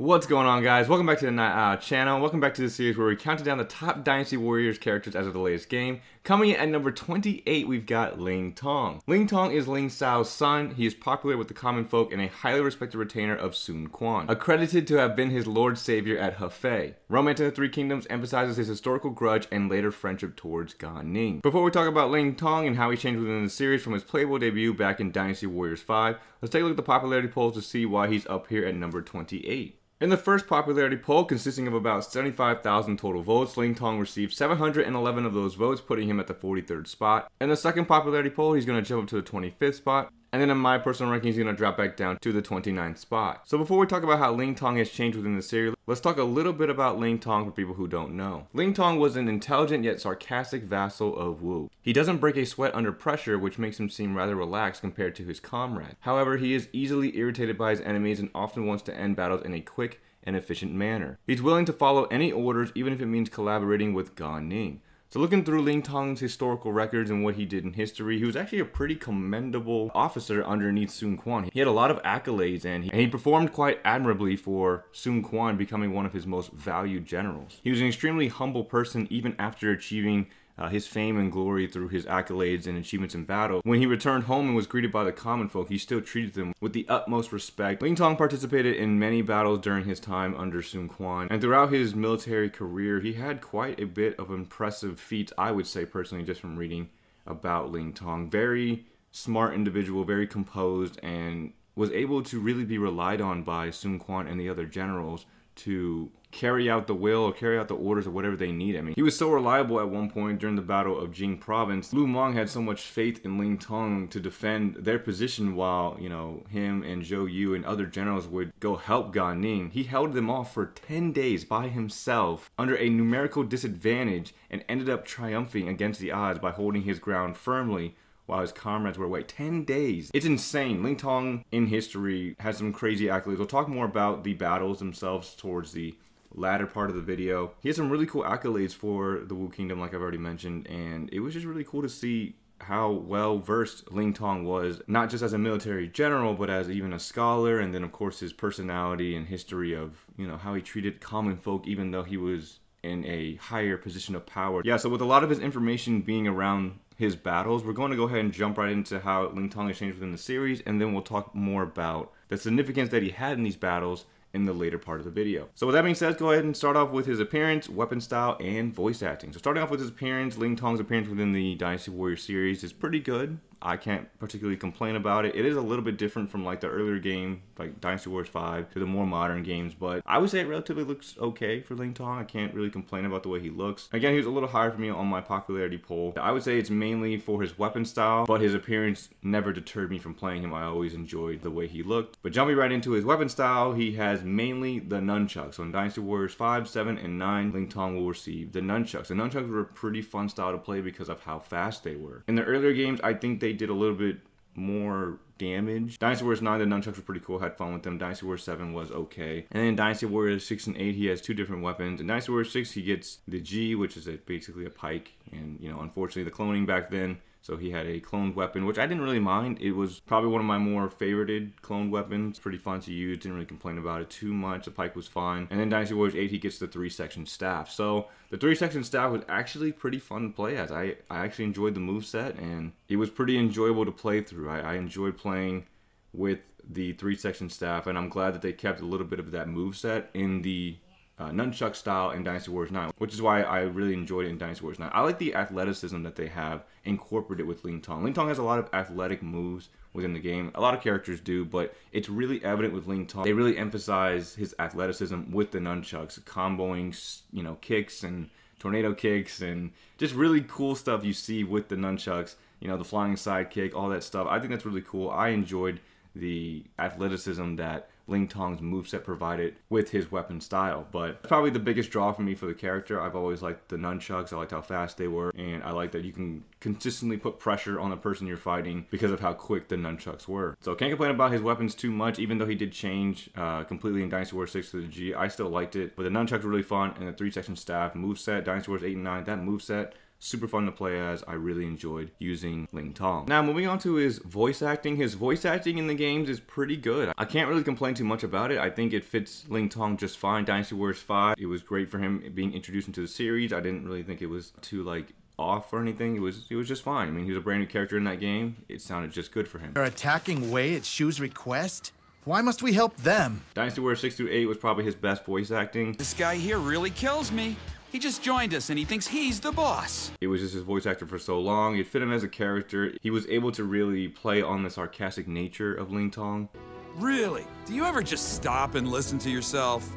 What's going on, guys? Welcome back to the channel. Welcome back to the series where we counted down the top Dynasty Warriors characters as of the latest game. Coming in at number 28, we've got Ling Tong. Ling Tong is Ling Xiao's son. He is popular with the common folk and a highly respected retainer of Sun Quan, accredited to have been his lord savior at Hefei. Romance in the Three Kingdoms emphasizes his historical grudge and later friendship towards Gan Ning. Before we talk about Ling Tong and how he changed within the series from his playable debut back in Dynasty Warriors 5, let's take a look at the popularity polls to see why he's up here at number 28. In the first popularity poll, consisting of about 75,000 total votes, Ling Tong received 711 of those votes, putting him at the 43rd spot. In the second popularity poll, he's going to jump up to the 25th spot. And then in my personal ranking, he's going to drop back down to the 29th spot. So before we talk about how Ling Tong has changed within the series, let's talk a little bit about Ling Tong for people who don't know. Ling Tong was an intelligent yet sarcastic vassal of Wu. He doesn't break a sweat under pressure, which makes him seem rather relaxed compared to his comrade. However, he is easily irritated by his enemies and often wants to end battles in a quick and efficient manner. He's willing to follow any orders, even if it means collaborating with Gan Ning. So looking through Ling Tong's historical records and what he did in history, he was actually a pretty commendable officer underneath Sun Quan. He had a lot of accolades and he performed quite admirably for Sun Quan, becoming one of his most valued generals. He was an extremely humble person even after achieving his fame and glory through his accolades and achievements in battle. When he returned home and was greeted by the common folk, he still treated them with the utmost respect. Ling Tong participated in many battles during his time under Sun Quan, and throughout his military career, he had quite a bit of impressive feats, I would say personally, just from reading about Ling Tong. Very smart individual, very composed, and was able to really be relied on by Sun Quan and the other generals to carry out the will or carry out the orders or whatever they need. I mean, he was so reliable at one point during the Battle of Jing Province. Lu Meng had so much faith in Ling Tong to defend their position while, you know, him and Zhou Yu and other generals would go help Gan Ning. He held them off for 10 days by himself under a numerical disadvantage and ended up triumphing against the odds by holding his ground firmly while his comrades were away. 10 days. It's insane. Ling Tong in history has some crazy accolades. We'll talk more about the battles themselves towards the latter part of the video. He has some really cool accolades for the Wu Kingdom, like I've already mentioned, and it was just really cool to see how well versed Ling Tong was, not just as a military general, but as even a scholar, and then of course his personality and history of, you know, how he treated common folk even though he was in a higher position of power. Yeah, so with a lot of his information being around his battles, we're going to go ahead and jump right into how Ling Tong has changed within the series, and then we'll talk more about the significance that he had in these battles in the later part of the video. So with that being said, let's go ahead and start off with his appearance, weapon style, and voice acting. So starting off with his appearance, Ling Tong's appearance within the Dynasty Warrior series is pretty good. I can't particularly complain about it. It is a little bit different from like the earlier game, like Dynasty Warriors 5, to the more modern games, but I would say it relatively looks okay for Ling Tong. I can't really complain about the way he looks. Again, he was a little higher for me on my popularity poll. I would say it's mainly for his weapon style, but his appearance never deterred me from playing him. I always enjoyed the way he looked. But jumping right into his weapon style, he has mainly the nunchucks. So in Dynasty Warriors 5, 7, and 9, Ling Tong will receive the nunchucks. The nunchucks were a pretty fun style to play because of how fast they were. In the earlier games, I think they did a little bit more damage. Dynasty Warriors 9, the nunchucks were pretty cool, had fun with them. Dynasty Warriors 7 was okay. And then in Dynasty Warriors 6 and 8, he has two different weapons. In Dynasty Warriors 6, he gets the G, which is basically a pike. And, you know, unfortunately, the cloning back then, so he had a cloned weapon, which I didn't really mind. It was probably one of my more favorited cloned weapons. Pretty fun to use. Didn't really complain about it too much. The pike was fine. And then Dynasty Warriors 8, he gets the 3-section staff. So the 3-section staff was actually pretty fun to play as. I actually enjoyed the moveset, and it was pretty enjoyable to play through. I enjoyed playing with the 3-section staff, and I'm glad that they kept a little bit of that moveset in the nunchuck style in Dynasty Warriors 9, which is why I really enjoyed it in Dynasty Warriors 9. I like the athleticism that they have incorporated with Ling Tong. Ling Tong has a lot of athletic moves within the game. A lot of characters do, but it's really evident with Ling Tong. They really emphasize his athleticism with the nunchucks, comboing, you know, kicks and tornado kicks and just really cool stuff you see with the nunchucks. You know, the flying side kick, all that stuff. I think that's really cool. I enjoyed the athleticism that Ling Tong's moveset provided with his weapon style, but probably the biggest draw for me for the character. I've always liked the nunchucks. I liked how fast they were, and I like that you can consistently put pressure on the person you're fighting because of how quick the nunchucks were. So can't complain about his weapons too much, even though he did change completely in Dynasty Warriors 6 to the G. I still liked it, but the nunchucks were really fun, and the 3-section staff moveset, Dynasty Warriors 8 and 9, that moveset, super fun to play as. I really enjoyed using Ling Tong. Now moving on to his voice acting. His voice acting in the games is pretty good. I can't really complain too much about it. I think it fits Ling Tong just fine. Dynasty Warriors 5, it was great for him being introduced into the series. I didn't really think it was too like off or anything. It was just fine. I mean, he was a brand new character in that game. It sounded just good for him. They're attacking Wei at Shu's request? Why must we help them? Dynasty Warriors 6 through 8 was probably his best voice acting. This guy here really kills me. He just joined us and he thinks he's the boss. It was just his voice actor for so long. It fit him as a character. He was able to really play on the sarcastic nature of Ling Tong. Really? Do you ever just stop and listen to yourself?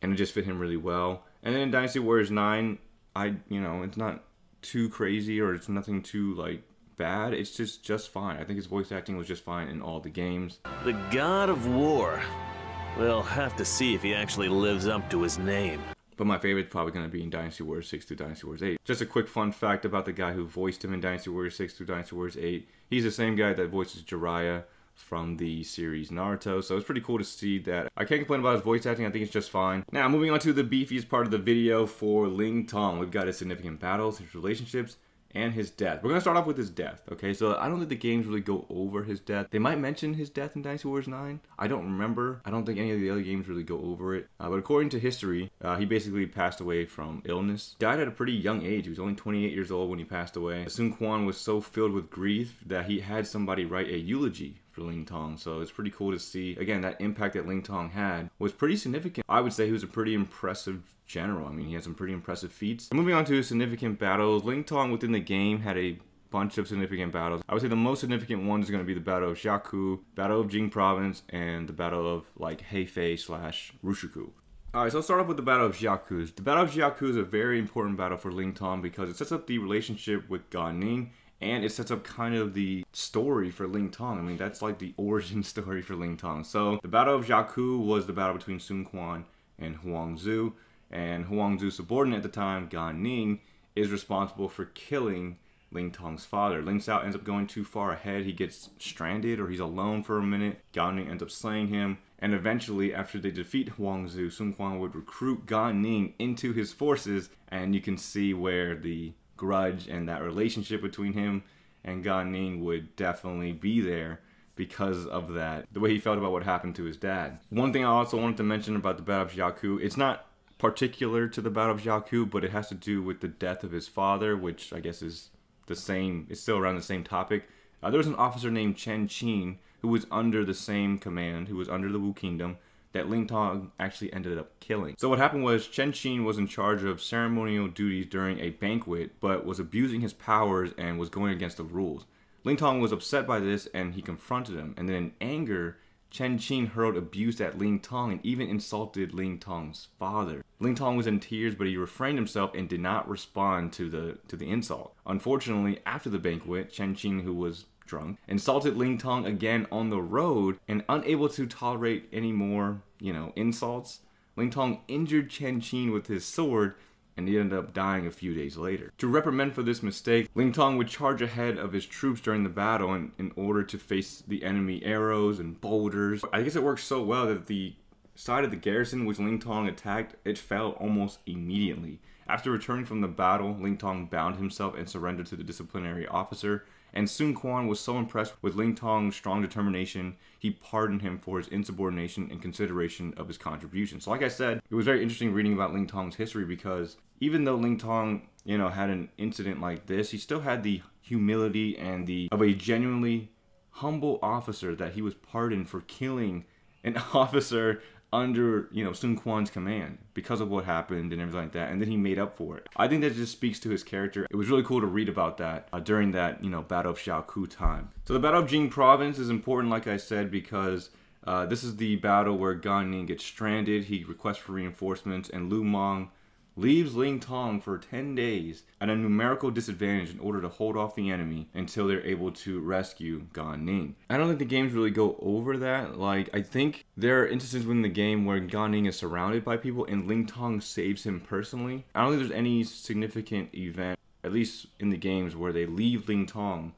And it just fit him really well. And then in Dynasty Warriors 9, it's not too crazy or it's nothing too like bad. It's just fine. I think his voice acting was just fine in all the games. The God of War. We'll have to see if he actually lives up to his name. But my favorite's probably going to be in Dynasty Warriors 6 through Dynasty Warriors 8. Just a quick fun fact about the guy who voiced him in Dynasty Warriors 6 through Dynasty Warriors 8. He's the same guy that voices Jiraiya from the series Naruto, so it's pretty cool to see that. I can't complain about his voice acting. I think it's just fine. Now moving on to the beefiest part of the video for Ling Tong. We've got his significant battles, his relationships, and his death. We're going to start off with his death, okay? So I don't think the games really go over his death. They might mention his death in Dynasty Warriors 9. I don't remember. I don't think any of the other games really go over it. But according to history, he basically passed away from illness. Died at a pretty young age. He was only 28 years old when he passed away. Sun Quan was so filled with grief that he had somebody write a eulogy for Ling Tong, so it's pretty cool to see. Again, that impact that Ling Tong had was pretty significant. I would say he was a pretty impressive general. I mean, he had some pretty impressive feats. Moving on to significant battles, Ling Tong within the game had a bunch of significant battles. I would say the most significant one is going to be the Battle of Jiaku, Battle of Jing Province, and the Battle of like Hefei / Rushiku. Alright, so let's start off with the Battle of Jiaku. The Battle of Jiaku is a very important battle for Ling Tong because it sets up the relationship with Gan Ning, and it sets up kind of the story for Ling Tong. I mean, that's like the origin story for Ling Tong. So the Battle of Jiaku was the battle between Sun Quan and Huang Zu. And Huang Zu's subordinate at the time, Gan Ning, is responsible for killing Ling Tong's father. Ling Xiao ends up going too far ahead. He gets stranded or he's alone for a minute. Gan Ning ends up slaying him. And eventually, after they defeat Huang Zu, Sun Quan would recruit Gan Ning into his forces. And you can see where the grudge and that relationship between him and Gan Ning would definitely be there because of that, the way he felt about what happened to his dad. One thing I also wanted to mention about the Battle of Jiaku, it's not particular to the Battle of Jiaku, but it has to do with the death of his father, which I guess is the same, it's still around the same topic. There was an officer named Chen Qin who was under the same command, who was under the Wu Kingdom, that Ling Tong actually ended up killing. So what happened was Chen Qin was in charge of ceremonial duties during a banquet, but was abusing his powers and was going against the rules. Ling Tong was upset by this and he confronted him, and then in anger, Chen Qin hurled abuse at Ling Tong and even insulted Ling Tong's father. Ling Tong was in tears, but he refrained himself and did not respond to the insult. Unfortunately, after the banquet, Chen Qin, who was drunk, insulted Ling Tong again on the road, and unable to tolerate any more, insults, Ling Tong injured Chen Qin with his sword, and he ended up dying a few days later. To reprimand for this mistake, Ling Tong would charge ahead of his troops during the battle in order to face the enemy arrows and boulders. I guess it worked so well that the side of the garrison which Ling Tong attacked, it fell almost immediately. After returning from the battle, Ling Tong bound himself and surrendered to the disciplinary officer, and Sun Quan was so impressed with Ling Tong's strong determination, he pardoned him for his insubordination and consideration of his contribution. So like I said, it was very interesting reading about Ling Tong's history because even though Ling Tong, had an incident like this, he still had the humility and of a genuinely humble officer that he was pardoned for killing an officer under, Sun Quan's command because of what happened and everything like that, and then he made up for it. I think that just speaks to his character. It was really cool to read about that during that, Battle of Jiaku time. So the Battle of Jing Province is important, like I said, because this is the battle where Gan Ning gets stranded. He requests for reinforcements, and Lu Meng leaves Ling Tong for 10 days at a numerical disadvantage in order to hold off the enemy until they're able to rescue Gan Ning. I don't think the games really go over that. Like, I think there are instances within the game where Gan Ning is surrounded by people and Ling Tong saves him personally. I don't think there's any significant event, at least in the games, where they leave Ling Tong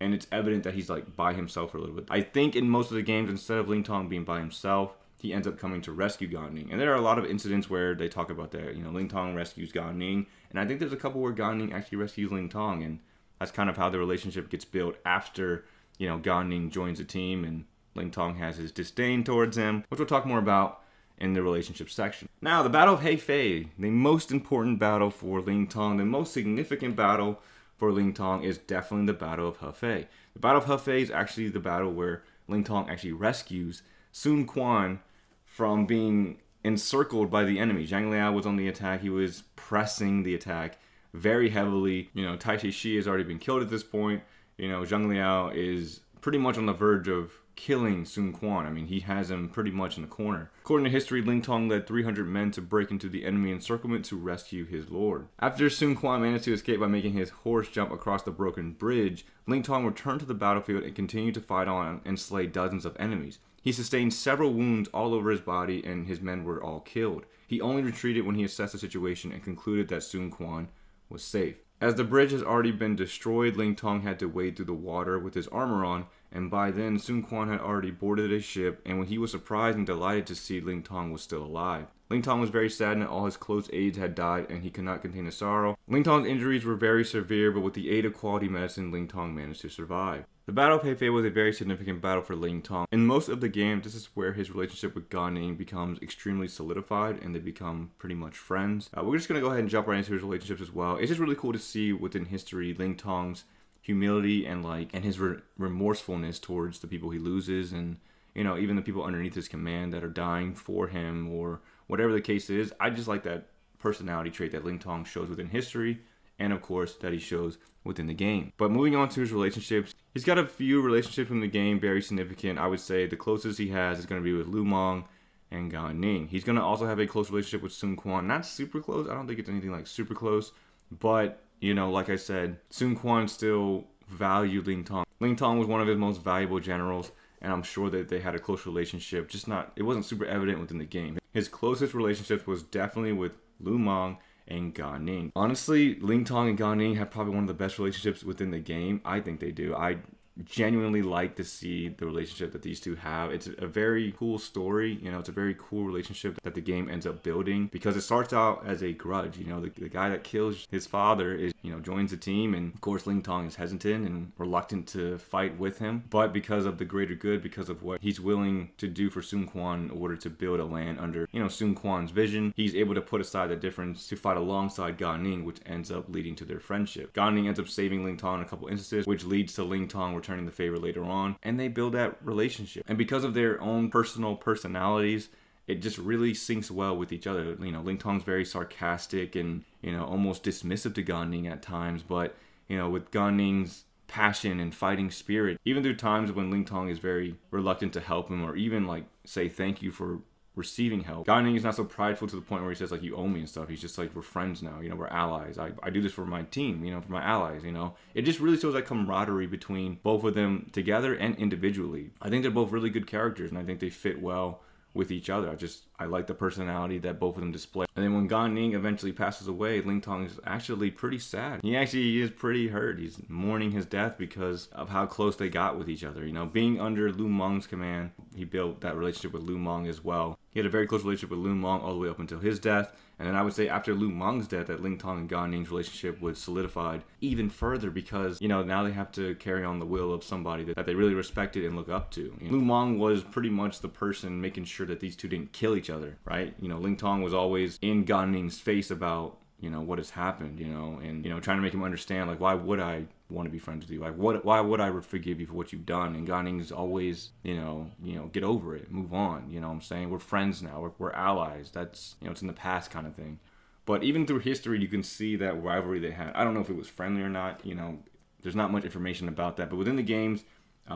and it's evident that he's like by himself for a little bit. I think in most of the games, instead of Ling Tong being by himself, he ends up coming to rescue Gan Ning. And there are a lot of incidents where they talk about that. You know, Ling Tong rescues Gan Ning, and I think there's a couple where Gan Ning actually rescues Ling Tong, and that's kind of how the relationship gets built after, you know, Gan Ning joins the team and Ling Tong has his disdain towards him, which we'll talk more about in the relationship section. Now, the Battle of Hefei, the most important battle for Ling Tong, the most significant battle for Ling Tong is definitely the Battle of Hefei. The Battle of Hefei is actually the battle where Ling Tong actually rescues Sun Quan from being encircled by the enemy. Zhang Liao was on the attack. He was pressing the attack very heavily. You know, Tai Shi has already been killed at this point. You know, Zhang Liao is pretty much on the verge of killing Sun Quan. I mean, he has him pretty much in the corner. According to history, Ling Tong led 300 men to break into the enemy encirclement to rescue his lord. After Sun Quan managed to escape by making his horse jump across the broken bridge, Ling Tong returned to the battlefield and continued to fight on and slay dozens of enemies. He sustained several wounds all over his body and his men were all killed. He only retreated when he assessed the situation and concluded that Sun Quan was safe. As the bridge has already been destroyed, Ling Tong had to wade through the water with his armor on, and by then Sun Quan had already boarded a ship, and when he was surprised and delighted to see Ling Tong was still alive. Ling Tong was very saddened that all his close aides had died and he could not contain his sorrow. Ling Tong's injuries were very severe, but with the aid of quality medicine, Ling Tong managed to survive. The Battle of Hefei was a very significant battle for Ling Tong. In most of the game, this is where his relationship with Gan Ning becomes extremely solidified and they become pretty much friends. We're just going to go ahead and jump right into his relationships as well. It's just really cool to see within history Ling Tong's humility and his remorsefulness towards the people he loses, and you know, even the people underneath his command that are dying for him or whatever the case is. I just like that personality trait that Ling Tong shows within history, and of course that he shows within the game. But moving on to his relationships, he's got a few relationships in the game, very significant. I would say the closest he has is going to be with Lu Meng and Gan Ning. He's going to also have a close relationship with Sun Quan. Not super close. I don't think it's anything like super close, but you know, like I said, Sun Quan still valued Ling Tong. Ling Tong was one of his most valuable generals, and I'm sure that they had a close relationship, it wasn't super evident within the game. His closest relationships was definitely with Lu Meng and Gan Ning. Honestly, Ling Tong and Gan Ning have probably one of the best relationships within the game. I think they do. I genuinely like to see the relationship that these two have. It's a very cool story, you know, it's a very cool relationship that the game ends up building, because it starts out as a grudge. You know, the guy that kills his father is, you know, joins the team, and of course Ling Tong is hesitant and reluctant to fight with him, but because of the greater good, because of what he's willing to do for Sun Quan in order to build a land under, you know, Sun Quan's vision, he's able to put aside the difference to fight alongside Gan Ning, which ends up leading to their friendship. Gan Ning ends up saving Ling Tong in a couple instances, which leads to Ling Tong returning the favor later on, and they build that relationship. And because of their own personal personalities, it just really syncs well with each other. You know, Ling Tong's very sarcastic and, you know, almost dismissive to Gan Ning at times, but, you know, with Gan Ning's passion and fighting spirit, even through times when Ling Tong is very reluctant to help him or even like say thank you for receiving help, Gan Ning is not so prideful to the point where he says like, you owe me and stuff. He's just like, we're friends now, you know, we're allies. I do this for my team, you know, for my allies, you know. It just really shows that camaraderie between both of them together and individually. I think they're both really good characters, and I think they fit well with each other. I like the personality that both of them display. And then when Gan Ning eventually passes away, Ling Tong is actually pretty sad. He actually is pretty hurt. He's mourning his death because of how close they got with each other. You know, being under Lu Meng's command, he built that relationship with Lu Meng as well. He had a very close relationship with Lu Meng all the way up until his death. And then I would say after Lu Meng's death, that Ling Tong and Gan Ning's relationship was solidified even further, because, you know, now they have to carry on the will of somebody that they really respected and look up to. You know, Lu Meng was pretty much the person making sure that these two didn't kill each other, right? You know, Ling Tong was always in Gan Ning's face about, you know, what has happened, you know, and, you know, trying to make him understand, like, why would I want to be friends with you? Like, why would I forgive you for what you've done? And Gan Ning's always, you know, get over it, move on, you know what I'm saying? We're friends now, we're allies. That's, you know, it's in the past kind of thing. But even through history, you can see that rivalry they had. I don't know if it was friendly or not, you know, there's not much information about that, but within the games,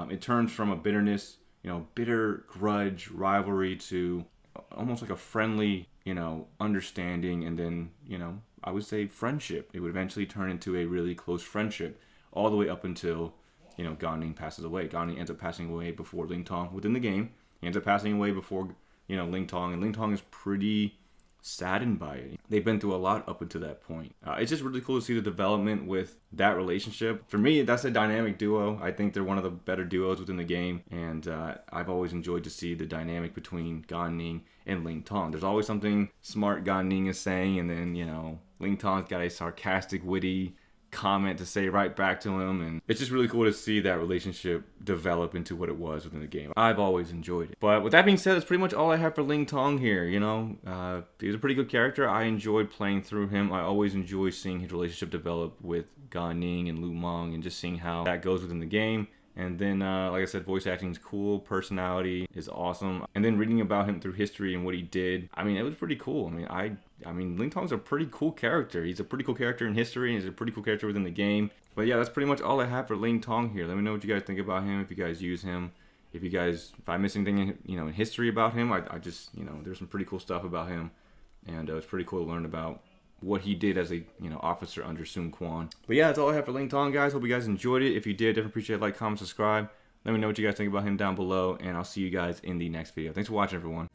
it turns from a bitterness, you know, bitter grudge, rivalry to almost like a friendly, you know, understanding, and then, you know, I would say friendship. It would eventually turn into a really close friendship, all the way up until, you know, Gan Ning passes away. Gan Ning ends up passing away before Ling Tong within the game. He ends up passing away before, you know, Ling Tong, and Ling Tong is pretty saddened by it. They've been through a lot up until that point. It's just really cool to see the development with that relationship. For me, that's a dynamic duo. I think they're one of the better duos within the game, and I've always enjoyed to see the dynamic between Gan Ning and Ling Tong. There's always something smart Gan Ning is saying, and then, you know, Ling Tong's got a sarcastic, witty comment to say right back to him, and it's just really cool to see that relationship develop into what it was within the game. I've always enjoyed it. But with that being said, that's pretty much all I have for Ling Tong here. You know, he's a pretty good character. I enjoyed playing through him. I always enjoy seeing his relationship develop with Gan Ning and Lu Meng, and just seeing how that goes within the game. And then, like I said, voice acting is cool, personality is awesome. And then reading about him through history and what he did, I mean, it was pretty cool. I mean, Ling Tong's a pretty cool character. He's a pretty cool character in history, and he's a pretty cool character within the game. But yeah, that's pretty much all I have for Ling Tong here. Let me know what you guys think about him, if you guys use him. If I miss anything, you know, in history about him, I just, you know, there's some pretty cool stuff about him. And it's pretty cool to learn about what he did as a, you know, officer under Sun Quan. But yeah, that's all I have for Ling Tong, guys. Hope you guys enjoyed it. If you did, definitely appreciate it. Like, comment, subscribe. Let me know what you guys think about him down below, and I'll see you guys in the next video. Thanks for watching, everyone.